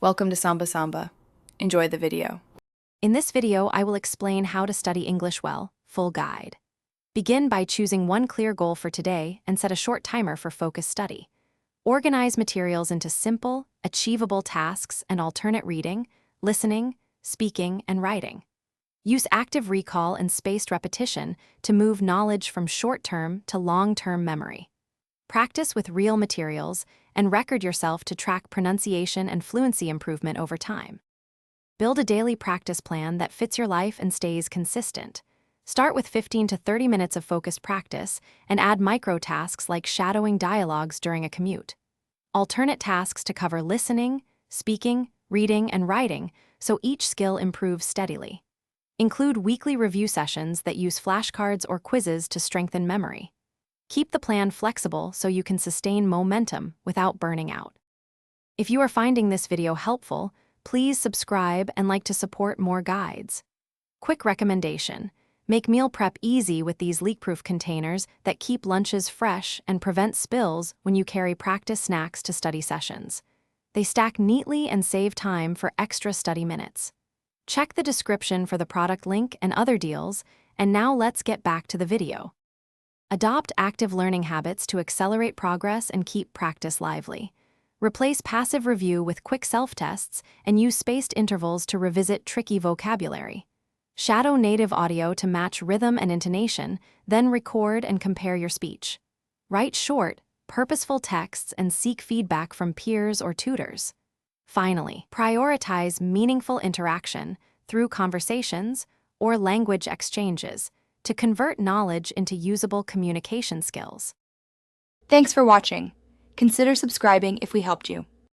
Welcome to Samba Samba. Enjoy the video. In this video, I will explain how to study English well, full guide. Begin by choosing one clear goal for today and set a short timer for focused study. Organize materials into simple, achievable tasks and alternate reading, listening, speaking, and writing. Use active recall and spaced repetition to move knowledge from short-term to long-term memory. Practice with real materials and record yourself to track pronunciation and fluency improvement over time. Build a daily practice plan that fits your life and stays consistent. Start with 15 to 30 minutes of focused practice and add micro-tasks like shadowing dialogues during a commute. Alternate tasks to cover listening, speaking, reading, and writing so each skill improves steadily. Include weekly review sessions that use flashcards or quizzes to strengthen memory. Keep the plan flexible so you can sustain momentum without burning out. If you are finding this video helpful, please subscribe and like to support more guides. Quick recommendation: make meal prep easy with these leak-proof containers that keep lunches fresh and prevent spills when you carry practice snacks to study sessions. They stack neatly and save time for extra study minutes. Check the description for the product link and other deals, and now let's get back to the video. Adopt active learning habits to accelerate progress and keep practice lively. Replace passive review with quick self-tests and use spaced intervals to revisit tricky vocabulary. Shadow native audio to match rhythm and intonation, then record and compare your speech. Write short, purposeful texts and seek feedback from peers or tutors. Finally, prioritize meaningful interaction through conversations or language exchanges to convert knowledge into usable communication skills. Thanks for watching. Consider subscribing if we helped you.